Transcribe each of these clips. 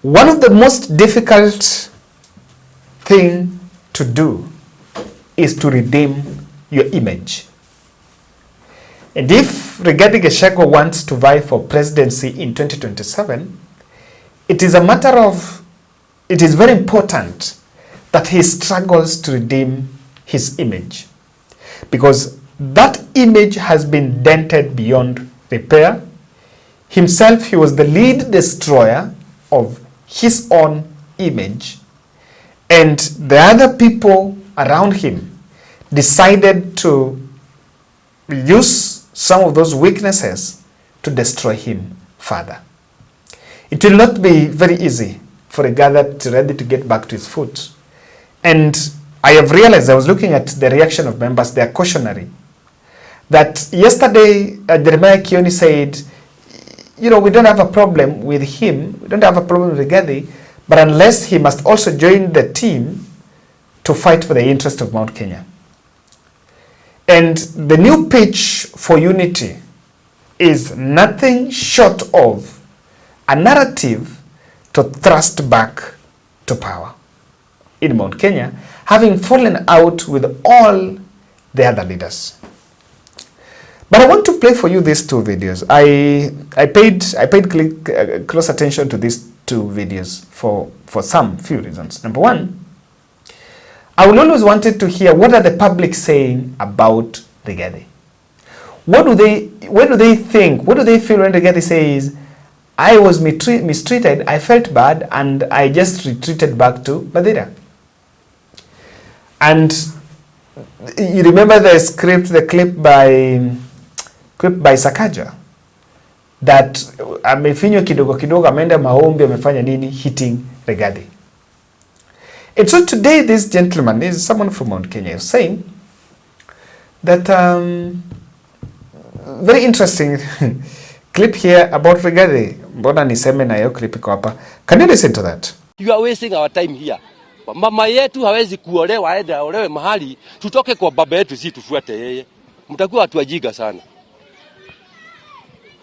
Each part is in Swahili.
One of the most difficult thing to do is to redeem your image. And if Rigathi Gachagua wants to vie for presidency in 2027, it is very important that he struggles to redeem his image, because that image has been dented beyond repair. Himself, he was the lead destroyer of his own image, and the other people around him decided to use some of those weaknesses to destroy him further. It will not be very easy for Rigathi ready to get back to his foot. And I have realized, I was looking at the reaction of members, they are cautionary. That yesterday, Jeremiah Kioni said, we don't have a problem with him, we don't have a problem with Rigathi, but unless he must also join the team to fight for the interest of Mount Kenya. And the new pitch for unity is nothing short of a narrative to thrust back to power in Mount Kenya, having fallen out with all the other leaders. But I want to play for you these two videos. I paid close attention to these two videos for some few reasons. Number one, I will always wanted to hear what are the public saying about Rigathi. What do they think? What do they feel when Rigathi says, I was mistreated, I felt bad, and I just retreated back to Madeira? And you remember the clip by Sakaja that amefinywa kidogo ameenda maombi amefanya nini hitting Rigathi. And so today this gentleman is someone from Mount Kenya is saying that very interesting clip here about Rigathi. Mbona niseme na hiyo clip iko hapa. Can you listen to that? You are wasting our time here. Mama yetu hawezi kuolewa aende aolewe mahali tutoke kwa baba yetu si tufuate yeye. Mtakuwa watu wajiga sana.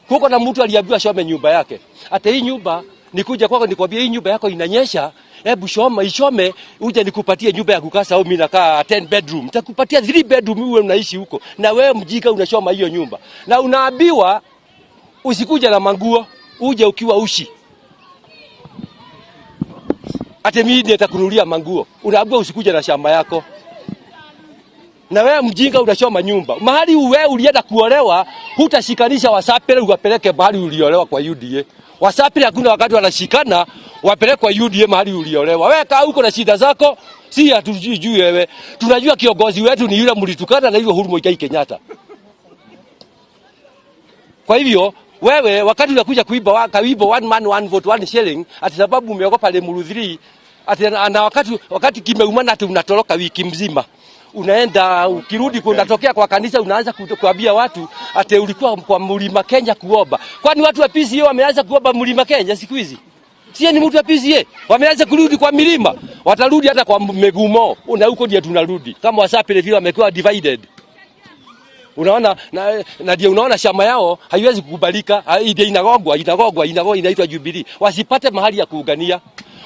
Kuko na mtu aliambiwa shome nyumba yake. Hata hii nyumba nikuja kwako nikwambia hii nyumba yako inanyesha, hebu ishome uje nikupatie nyumba ya kukasa au mimi nakaa 10 bedroom. Nitakupatia 3 bedroom uwe unaishi huko. Na wewe mjika unashoma hiyo nyumba. Na unaambiwa usikuja na manguo, uje ukiwa ushi. Ate mimi nitakununulia manguo. Unaambiwa usikuja na shamba yako. Na wewe mjinga unashoma nyumba. Mahali wewe ulienda kuolewa, hutashikanisha Wasapere uwapeleke mahali uliolewa kwa UDA. Wasapere hakuna wakati wanashikana wapeleke kwa UDA mahali uliolewa. Wewe kaa huko na shida zako, si hatujui wewe. Tunajua kiongozi wetu ni yule mlitukana na hivyo Muigai Kenyatta. Kwa hivyo wewe wakati unakuja kuiba one man one vote one shilling ati sababu umeogopa Lemuru 3 ati na wakati kimeumana ati unatoroka wiki mzima. Unaenda ukirudi kunatokea kwa kanisa unaanza kuambia watu ati ulikuwa kwa Mlima Kenya kuomba. Kwani watu wa PCA wameanza kuomba Mlima Kenya siku hizi? Sie ni mtu wa PCA wameanza kurudi kwa milima, watarudi hata kwa Megumo. Na huko ndio tunarudi. Kama Wasapere vile wamekuwa divided. Unaona na ndio unaona shamba yao haiwezi kukubalika, ndio inagogwa inaitwa Jubilee. Wasipate mahali ya kuungania.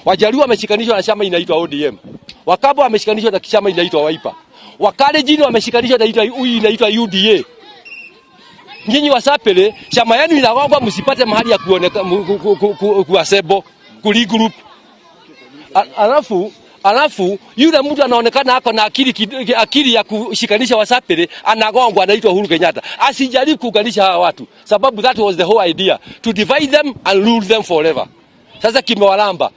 Wajaluo wameshikanishwa na shamba inaitwa ODM. Wakabo wameshikanishwa na shamba inaitwa Wiper. Wakale jini wameshikanishwa na inaitwa UDA. Nyinyi Wasapere shamba yenu inagogwa msipate mahali ya kuoneka kuasebo kuligroup. Alafu yule mtu anaonekana hako na akili ya kushikanisha Wasapere anagongwa anaitwa Uhuru Kenyatta. Asijaribu kuunganisha hawa watu sababu that was the whole idea to divide them and rule them forever. Sasa kimewalamba.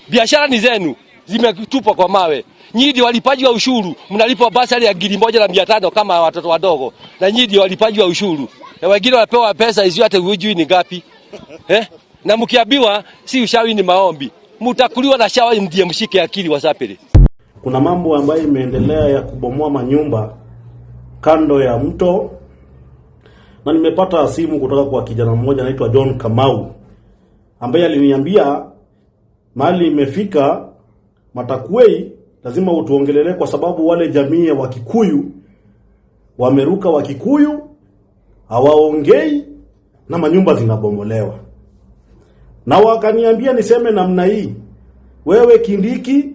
Biashara ni zenu zimetupwa kwa mawe. Nyinyi ndio walipaji wa ushuru, mnalipa basari ya 1,500 kama watoto wadogo. Na nyinyi ndio walipaji wa ushuru. Na wengine wapewa pesa hizo hata hujui ni ngapi. Na mkiambiwa si ushawi ni maombi. Mtakuliwa na shawa ndiye mshike akili Wasapere. Kuna mambo ambayo imeendelea ya kubomoa manyumba kando ya mto. Na nimepata simu kutoka kwa kijana mmoja anaitwa John Kamau ambaye aliniambia mahali imefika Matakwei lazima utuongelele kwa sababu wale jamii ya Wakikuyu wameruka Wakikuyu hawaongei na manyumba zinabomolewa. Na wakaniambia niseme namna hii, wewe Kindiki,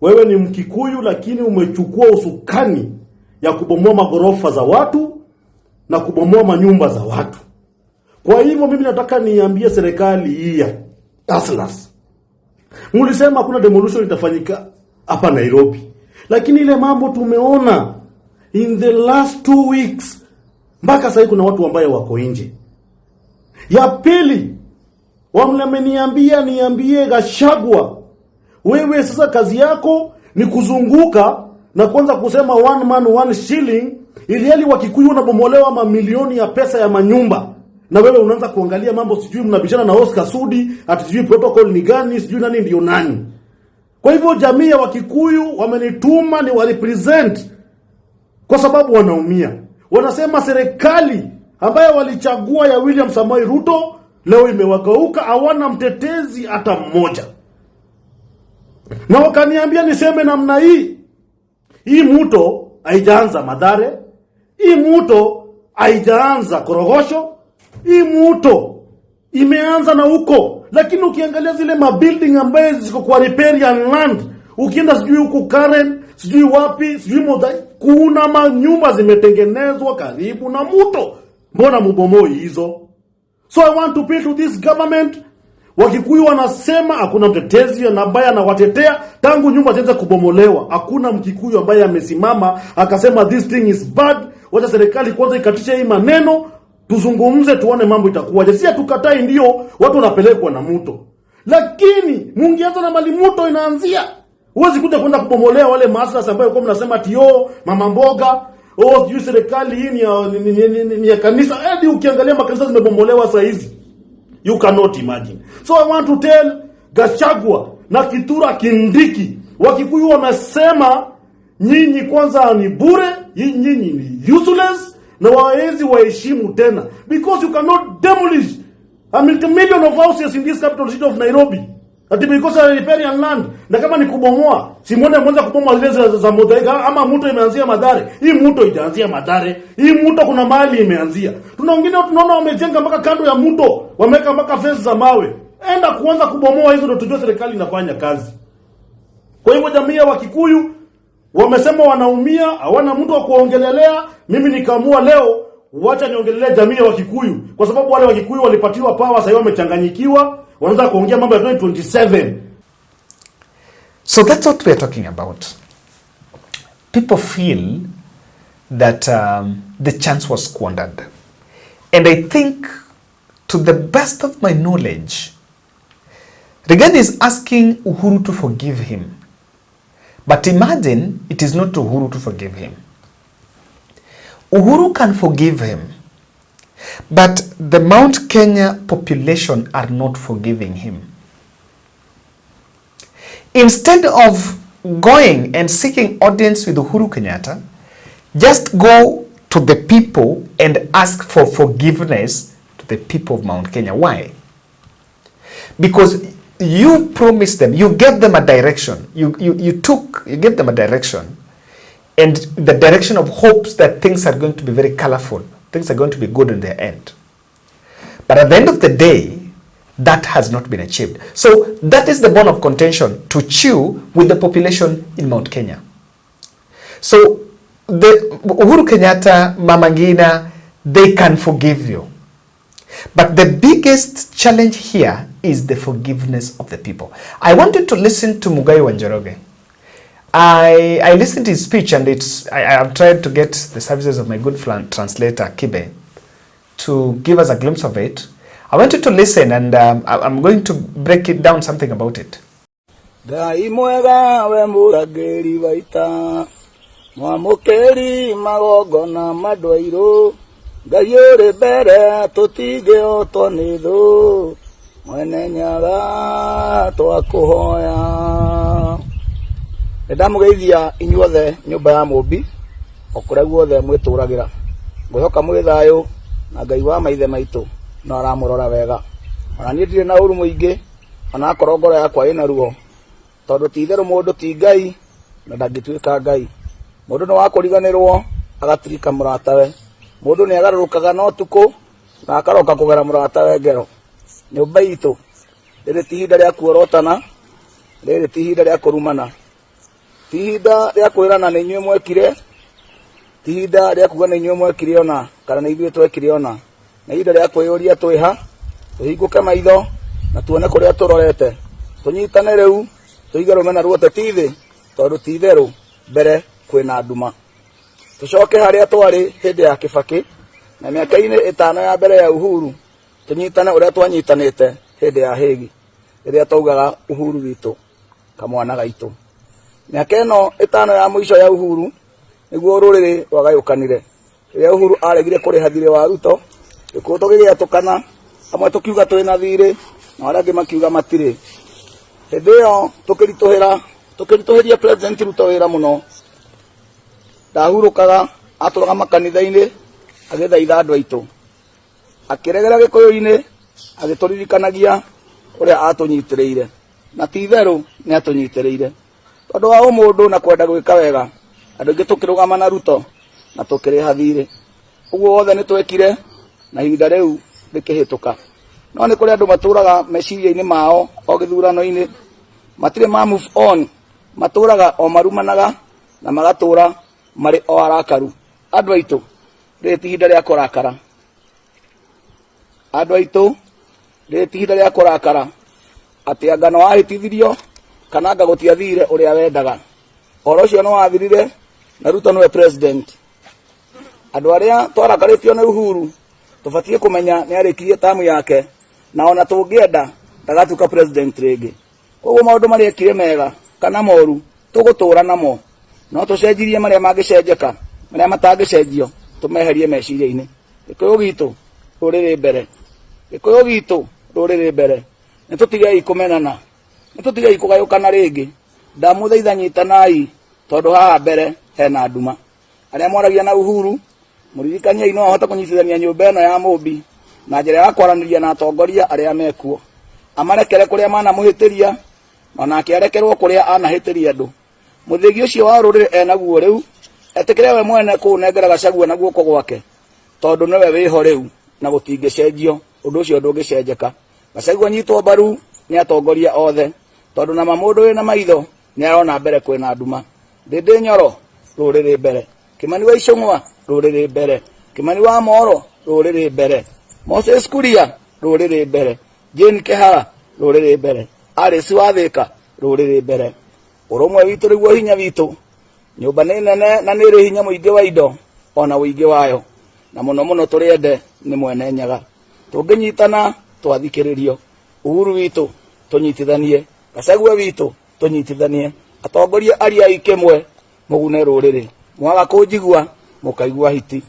wewe ni Mkikuyu lakini umechukua usukani ya kubomoa magorofa za watu na kubomoa manyumba za watu. Kwa hivyo mimi nataka niambie serikali hii ya Aslas. Mulisema kuna demolition itafanyika hapa Nairobi. Lakini ile mambo tumeona in the last 2 weeks. Mpaka sasa kuna watu ambao wako nje. Ya pili, wameniambia niambie Gachagua, wewe sasa kazi yako ni kuzunguka na kwanza kusema one man one shilling, ili Wakikuyu wanabomolewa mamilioni ya pesa ya manyumba. Na wewe unaanza kuangalia mambo sijui mnabishana na Oscar Sudi, ati sijui protocol ni gani, sijui nani ndio nani. Kwa hivyo jamii ya Wakikuyu wamenituma ni warepresent kwa sababu wanaumia. Wanasema serikali ambayo walichagua ya William Samoei Ruto leo imewageuka, hawana mtetezi hata mmoja. Na wakaniambia niseme namna hii. Hii mto haijaanza Mathare, hii mto haijaanza Korogosho, hii mto imeanza na huko. Lakini ukiangalia zile mabuilding ambaye ziko kwa riparian land, ukienda sijui huko Karen, sijui wapi, sijui Muigai, kuna manyumba zimetengenezwa karibu na mto. Mbona mubomoi hizo? So I want to appeal to this government. Wakikuyu wanasema hakuna mtetezi ambaye anawatetea tangu nyumba zianze kubomolewa. Hakuna Mkikuyu ambaye amesimama akasema this thing is bad. Wacha serikali kwanza ikatisha hii maneno, tuzungumze tuone mambo itakuwaje. Si tukatai ndio watu wanapelekwa na mto. Lakini mungeanza na mali mto inaanzia. Huwezi kuja kwenda kubomolea wale maaslas ambayo kwa mnasema tio mama mboga, sijui serikali hii ni ya kanisa. Hadi ukiangalia makanisa zimebomolewa saa hizi. You cannot imagine. So I want to tell Gachagua na Kitura Kindiki, Wakikuyu wamesema nyinyi kwanza ni bure, nyinyi ni useless, na waezi waheshimu tena. Because you cannot demolish a million of houses in this capital city of Nairobi. Ati because of riparian land. Na kama ni kubomoa, si mwende mwanza kubomoa zile za Muigai ama mto imeanzia Mathare. Hii mto ijaanzia Mathare. Hii mto kuna mahali imeanzia. Tuna wengine tunaona wamejenga mpaka kando ya mto, wameka mpaka fence za mawe. Enda kuanza kubomoa hizo ndio tujue serikali inafanya kazi. Kwa hivyo jamii ya Wakikuyu wamesema wanaumia, hawana mtu wa kuongelelea. Mimi nikaamua leo wacha niongelelea jamii ya Wakikuyu kwa sababu wale Wakikuyu walipatiwa power, sasa wamechanganyikiwa. Wanaanza kuongea mambo ya 2027. So that's what we are talking about. People feel that the chance was squandered. And I think, to the best of my knowledge, Rigathi is asking Uhuru to forgive him. But imagine it is not Uhuru to forgive him. Uhuru can forgive him. But the Mount Kenya population are not forgiving him. Instead of going and seeking audience with Uhuru Kenyatta, just go to the people and ask for forgiveness to the people of Mount Kenya. Why? Because you promised them, you gave them a direction. You gave them a direction. And the direction of hopes that things are going to be very colorful. Things are going to be good in their end. But at the end of the day, that has not been achieved. So that is the bone of contention to chew with the population in Mount Kenya. So the Uhuru Kenyatta, Mama Ngina, they can forgive you. But the biggest challenge here is the forgiveness of the people. I wanted to listen to Muigai wa Njoroge. I listened to his speech, and I have tried to get the services of my good translator, Kibe, to give us a glimpse of it. I wanted to listen, and I'm going to break it down something about it. Ndamugeithia inyuothe nyumba ya Mumbi okura guothe mwituragira ngwihoka mwi thayo na Ngai wa maithe maitu no aramurora wega ona ni ndire na uru muingi ona akorwo ngoro yakwa ina ruo tondu ti itheru mundu ti Ngai na ndangituika Ngai mundu no wakuriganirwo agatirika muratawe mundu ni agarurukaga no tuku na akaroka kugera muratawe ngero nyumba itu rĩrĩ ti ihinda rĩa kuorotana, rĩrĩ ti ihinda rĩa kũrumana, ti ihinda rĩa kwĩrana nĩ inyuĩ mwekire, ti ihinda rĩa kuga nĩ inyuĩ mwekire ona kana nĩ ithuĩ twekire ona, nĩ ihinda rĩa kwĩyũria twĩha, tũhingũke maitho na tuone kũrĩa tũrorete, tũnyitane rĩu tũige rũmena ruote ti thĩ, tondũ ti itherũ mbere kwĩna nduma. Tũcoke harĩa twarĩ hĩndĩ ya Kibaki na mĩaka-inĩ 5 ya mbere ya Uhuru, tũnyitane ũrĩa twanyitanĩte hĩndĩ ya Hĩgi rĩrĩa taugaga Uhuru witũ kamwana gaitũ. Mĩaka ĩno 5 ya mũico ya Uhuru nĩguo rũrĩrĩ rwagayũkanire, rĩrĩa Uhuru aregire kũrĩha thirĩ wa Ruto, gĩkũyũ tũgĩgĩatũkana, amwe tũkiuga twĩna thirĩ na arĩa angĩ makiuga matirĩ. Hĩndĩ ĩyo tũkĩritũhĩria President Ruto wĩra mũno, ndahurũkaga atũraga makanitha-inĩ agĩthaitha andũ aitũ, akĩregera gĩkũyũ-inĩ agĩtũririkanagia ũrĩa atũnyitĩrĩire, na ti itherũ nĩ atũnyitĩrĩire tondũ wa ũmũndũ na kwenda gwĩka wega. Andũ aingĩ tũkĩrũgama na Ruto na tũkĩrĩha thirĩ, ũguo wothe nĩ twekire na ihinda rĩu rĩkĩhĩtũka. No nĩ kũrĩ andũ matũraga meciria-inĩ mao o gĩthurano-inĩ, matirĩ ma move on, matũraga o marumanaga na magatũra marĩ o arakaru. Andũ aitũ, rĩrĩ ti ihinda rĩa kũrakara. Andũ aitũ, rĩrĩ ti ihinda rĩa kũrakara atĩ anga no wahĩtithirio kana anga gũtiathire ũrĩa wendaga. Ũhoro ũcio nĩ wathirire na Ruto nĩwe president. Andũ arĩa twarakarĩtio nĩ Uhuru tũbatiĩ kũmenya nĩ arĩkirie tamu yake, na ona tũngĩenda ndagatuĩka president rĩngĩ. Koguo maũndũ marĩa ekire mega kana moru tũgũtũra namo, no tũcenjirie marĩa mangĩcenjeka, marĩa matangĩcenjio tũmeherie meciria-inĩ. Gĩkũyũ gitũ rũrĩrĩ mbere, gĩkũyũ gitũ rũrĩrĩ mbere, nĩ tũtigei kũmenana, nĩ tũtigei kũgayũkana rĩngĩ. Ndamũthaitha nyitanai tondũ haha mbere hena nduma. Arĩa mwaragia na Uhuru mũririkaniai no ahote kũnyitithania nyũmba ĩno ya mũmbi na njĩra ya kwaranĩria na atongoria arĩa mekuo, amarekere kũrĩa manamũhĩtĩria onake arekerwo kũrĩa anahĩtĩria andũ. Mũthĩgi ũcio wa rũrĩrĩ enaguo rĩu etĩkĩre we mwene kũnengera Gachagua na guoko gwake, tondũ nĩwe wĩho rĩu na gũtingĩcenjio, ũndũ ũcio ndũngĩcenjeka. Gachagua nyitwo mbaru nĩ atongoria othe, tondũ nama mũndũ wĩna maitho nĩ arona mbere kwĩna nduma. Ndĩndĩ Nyoro rũrĩrĩ mbere, Kĩmani wa Icũng'wa rũrĩrĩ mbere, Kĩmani wa Moro rũrĩrĩ mbere, Moses Kuria rũrĩrĩ mbere, Jane Kehara rũrĩrĩ mbere, Alice wa Thĩka rũrĩrĩ mbere. Ũrũmwe witũ nĩguo hinya witũ. Nyũmba nĩ nene na nĩ ĩrĩ hinya mũingĩ wa indo ona ũingĩ wayo, na mũno mũno tũrĩende nĩ mwene nyaga. Tũngĩnyitana twathikĩrĩrio. Uhuru witũ tũnyitithanie, Gachagua witũ tũnyitithanie, atongoria aria ikĩmwe mũgune rũrĩrĩ. Mwaga kũnjigua mũkaigua hiti.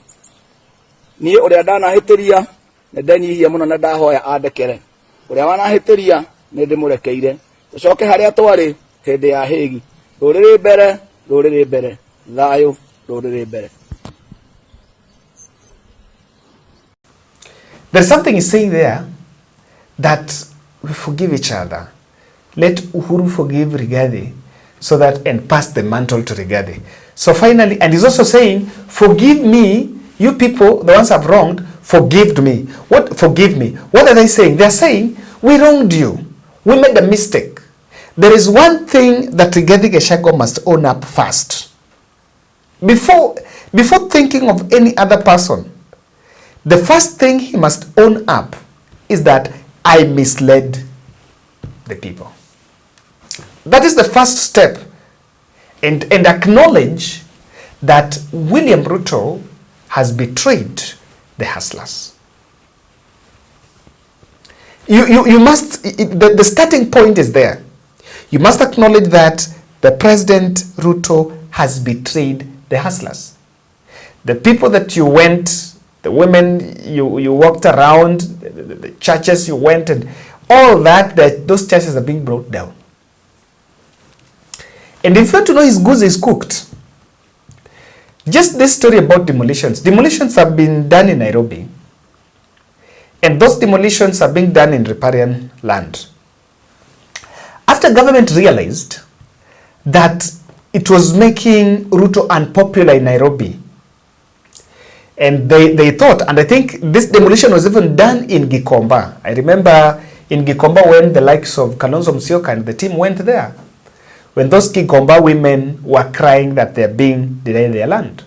Niĩ ũrĩa ndanahĩtĩria nĩ ndenyihia mũno na ndahoya andekere, ũrĩa wanahĩtĩria nĩ ndĩmũrekeire. Tũcoke harĩa twarĩ hĩndĩ ya Hĩgi. Rũrĩrĩ mbere, rũrĩrĩ mbere, thayũ rũrĩrĩ mbere. There's something he's saying there that we forgive each other. Let Uhuru forgive Rigathi so that and pass the mantle to Rigathi. So finally, and he's also saying, forgive me, you people, the ones I've wronged, forgive me. What? Forgive me. What are they saying? They're saying, we wronged you. We made a mistake. There is one thing that Rigathi Gachagua must own up first. Before thinking of any other person, the first thing he must own up is that I misled the people. That is the first step. And acknowledge that William Ruto has betrayed the hustlers. You must, the starting point is there. You must acknowledge that the President Ruto has betrayed the hustlers. The people that you went, the women you walked around, the churches you went, and all that those churches are being brought down. And if you want to know his goose is cooked, just this story about demolitions. Demolitions have been done in Nairobi. And those demolitions are being done in riparian land. After government realized that it was making Ruto unpopular in Nairobi, and they thought, and I think this demolition was even done in Gikomba. I remember in Gikomba when the likes of Kalonzo Musyoka and the team went there, when those Gikomba women were crying that they're being denied their land.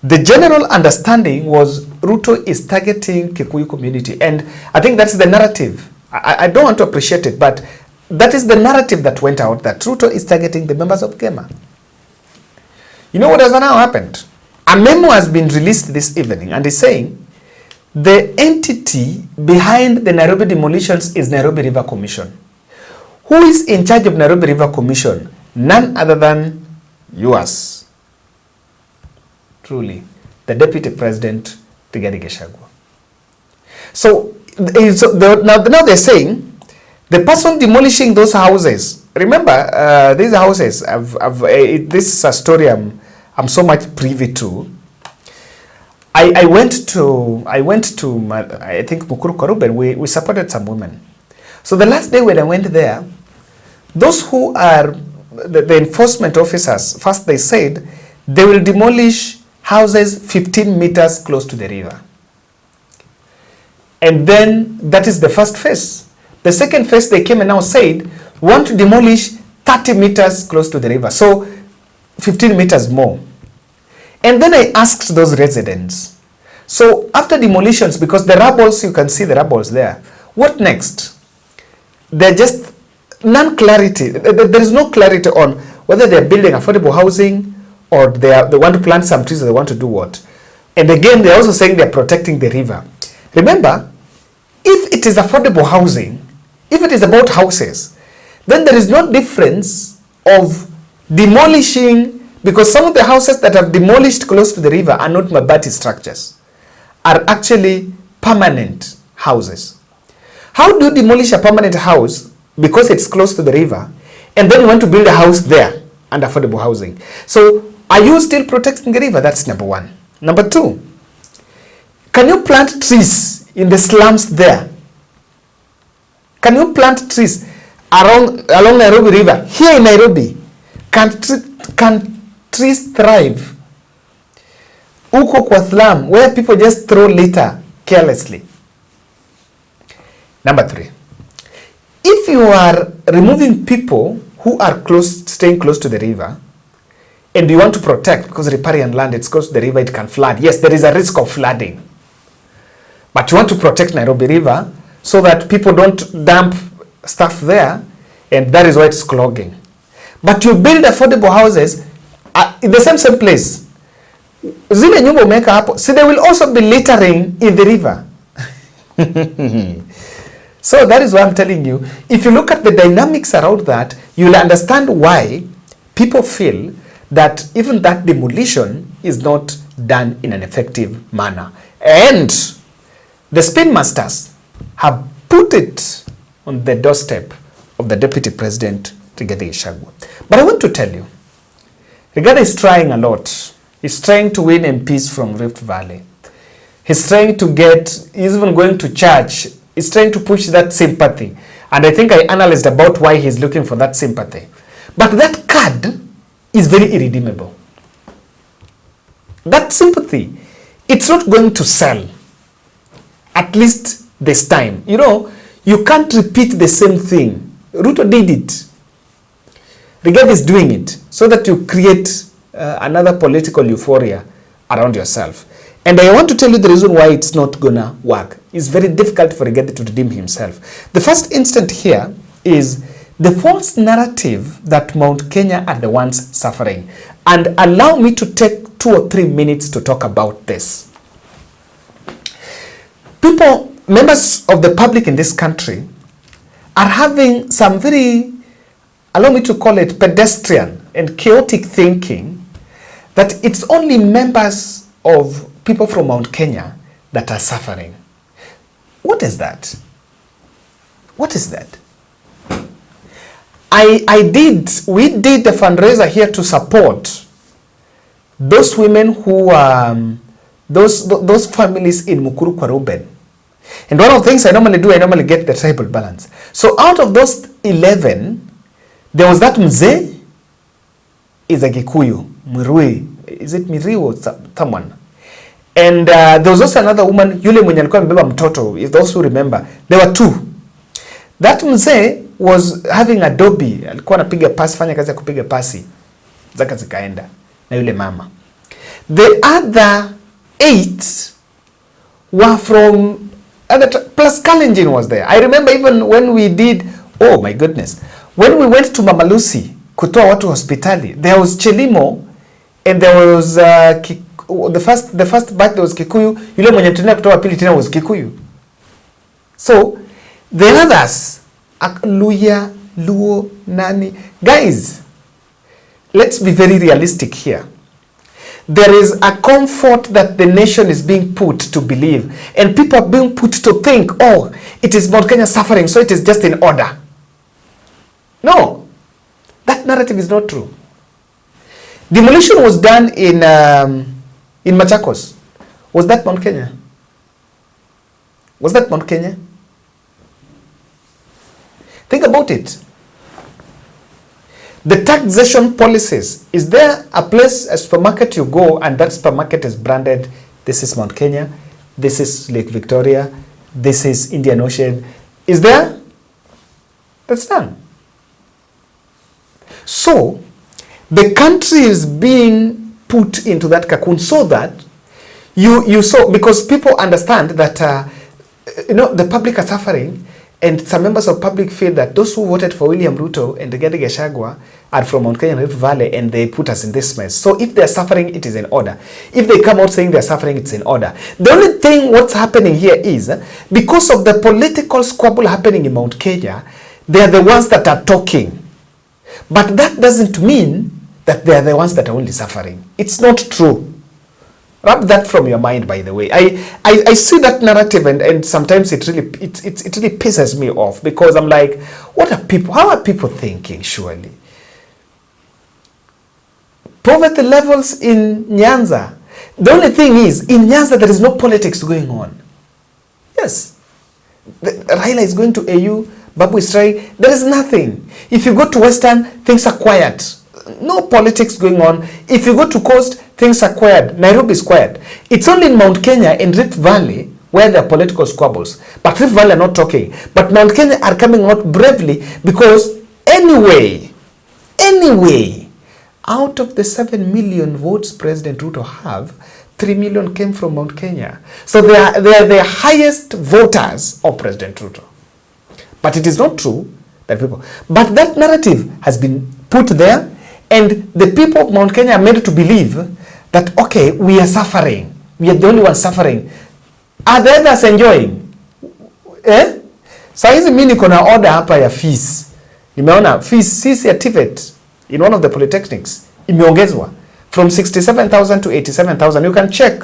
The general understanding was Ruto is targeting Kikuyu community, and I think that's the narrative. I don't want to appreciate it, but that is the narrative that went out, that Ruto is targeting the members of Kema. You know what has now happened? A memo has been released this evening and is saying the entity behind the Nairobi demolitions is Nairobi River Commission. Who is in charge of Nairobi River Commission? None other than yours. Truly, the Deputy President, Rigathi Gachagua. So now they're saying the person demolishing those houses, remember these houses, this is a story I'm so much privy to. I went to I think Mukuru Kwaruben, we supported some women. So the last day when I went there, those who are the enforcement officers, first they said they will demolish houses 15 meters close to the river. And then that is the first phase. The second phase they came and now said, we want to demolish 30 meters close to the river. So 15 meters more. And then I asked those residents, so after demolitions, because the rubbles, you can see the rubbles there, what next? They're just non-clarity. There is no clarity on whether they're building affordable housing or they want to plant some trees or they want to do what. And again, they're also saying they're protecting the river. Remember, if it is affordable housing, if it is about houses, then there is no difference of demolishing, because some of the houses that have demolished close to the river are not mabati structures, are actually permanent houses. How do you demolish a permanent house because it's close to the river and then you want to build a house there and affordable housing? So are you still protecting the river? That's number one. Number two, can you plant trees in the slums there? Can you plant trees along Nairobi River? Here in Nairobi, can trees thrive? Uko kwa slum, where people just throw litter carelessly. Number three, if you are removing people who are staying close to the river, and you want to protect, because riparian land, it's close to the river, it can flood. Yes, there is a risk of flooding. But you want to protect Nairobi River so that people don't dump stuff there, and that is why it's clogging. But you build affordable houses in the same place. Zile nyumba umeweka hapo, so they will also be littering in the river. So that is why I'm telling you, if you look at the dynamics around that, you'll understand why people feel that even that demolition is not done in an effective manner. And the spin masters have put it on the doorstep of the Deputy President, Rigathi Gachagua. But I want to tell you, Rigathi is trying a lot. He's trying to win MPs from Rift Valley. He's trying to he's even going to church. He's trying to push that sympathy. And I think I analyzed about why he's looking for that sympathy. But that card is very irredeemable. That sympathy, it's not going to sell. At least this time. You know, you can't repeat the same thing. Ruto did it. Rigathi is doing it so that you create another political euphoria around yourself. And I want to tell you the reason why it's not gonna work. It's very difficult for Rigathi to redeem himself. The first instant here is the false narrative that Mount Kenya are the ones suffering. And allow me to take 2 or 3 minutes to talk about this. People, members of the public in this country, are having some very, allow me to call it pedestrian and chaotic thinking that it's only members of people from Mount Kenya that are suffering. What is that? What is that? We did a fundraiser here to support those women who those families in Mukuru Kwaruben. And one of the things I normally get the tribal balance. So out of those 11, there was that mzee is a Gikuyu, Mirui. Is it Miri or someone? And there was also another woman, yule mwenye alikuwa amebeba mtoto, if those who remember. There were 2. That mzee was having a dobi, alikuwa anapiga pasi, fanya kazi ya kupiga pasi, zaka zikaenda na yule mama. The other 8 were from plus Kalenjin was there. I remember even when we did, oh my goodness, when we went to Mama Lucy kutoa watu hospitali, there was Chelimo and there was the first batch there was Kikuyu, yule mwenye tena kutoa pili tena was Kikuyu. So the others, Luya, Luo, Nani, guys, let's be very realistic here. There is a comfort that the nation is being put to believe, and people are being put to think, oh, it is Mount Kenya suffering, so it is just in order. No, that narrative is not true. Demolition was done in Machakos. Was that Mount Kenya? Was that Mount Kenya? Think about it. The taxation policies, is there a place, a supermarket you go and that supermarket is branded, this is Mount Kenya, this is Lake Victoria, this is Indian Ocean? Is there? That's done. So, the country is being put into that cocoon so that you saw, because people understand that, the public are suffering, and some members of public feel that those who voted for William Ruto and Gachagua are from Mount Kenya and Rift Valley, and they put us in this mess. So if they're suffering, it is in order. If they come out saying they're suffering, it's in order. The only thing what's happening here is, because of the political squabble happening in Mount Kenya, they are the ones that are talking. But that doesn't mean that they are the ones that are only suffering. It's not true. Wrap that from your mind, by the way. I see that narrative and sometimes it really pisses me off, because I'm like, how are people thinking, surely? Poverty levels in Nyanza. The only thing is, in Nyanza there is no politics going on. Yes. Raila is going to AU, Babu is trying. There is nothing. If you go to Western, things are quiet. No politics going on. If you go to Coast, things are quiet. Nairobi is quiet. It's only in Mount Kenya and Rift Valley where there are political squabbles. But Rift Valley are not talking. But Mount Kenya are coming out bravely, because anyway, out of the 7 million votes President Ruto have, 3 million came from Mount Kenya. So they are the highest voters of President Ruto. But it is not true that people... But that narrative has been put there, and the people of Mount Kenya are made to believe that, okay, we are suffering. We are the only ones suffering. Are the others enjoying? Eh? Saizi mimi niko na order hapa ya fees. Nimeona fees ya TVET in one of the polytechnics imeongezwa from 67,000 to 87,000. You can check.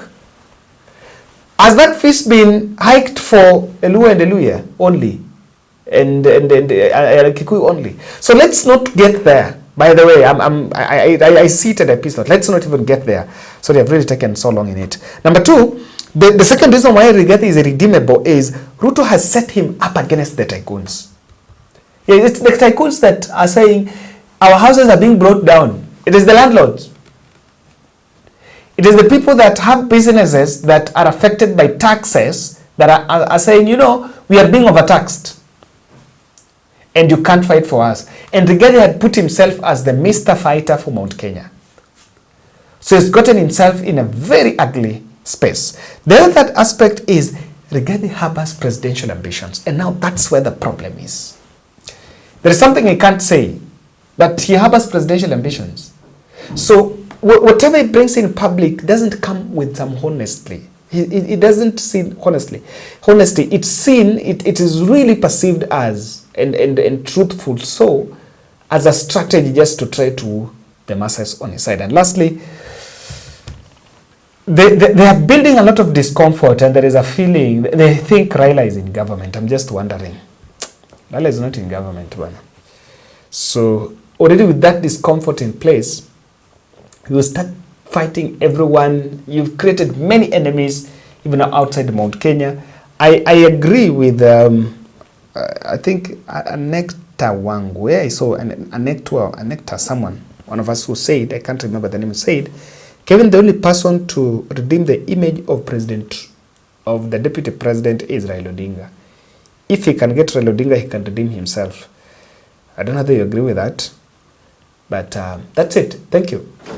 Has that fees been hiked for Eluo and Eluya only? And Kikuyu only? So let's not get there. By the way, I see it at a piece note. Let's not even get there. Sorry, I've really taken so long in it. Number 2, the second reason why Rigathi is irredeemable is Ruto has set him up against the tycoons. Yeah, it's the tycoons that are saying our houses are being brought down. It is the landlords. It is the people that have businesses that are affected by taxes that are saying, we are being overtaxed. And you can't fight for us. And Rigathi had put himself as the Mr. Fighter for Mount Kenya. So he's gotten himself in a very ugly space. The other aspect is Rigathi harbors presidential ambitions. And now that's where the problem is. There is something he can't say, but he harbors presidential ambitions. So whatever he brings in public doesn't come with some honesty. It doesn't see honestly. It's seen, it is really perceived as and truthful, so as a strategy just to try to the masses on his side. And lastly, they are building a lot of discomfort, and there is a feeling they think Raila is in government. I'm just wondering. Raila is not in government, man. So already with that discomfort in place, you will start fighting everyone. You've created many enemies, even outside Mount Kenya. I agree with I think Anekta Wangu, where I saw Anekta, someone, one of us who said, I can't remember the name, said, Kevin, the only person to redeem the image of the deputy president is Raila Odinga. if he can get Raila Odinga, he can redeem himself. I don't know whether you agree with that, but that's it. Thank you.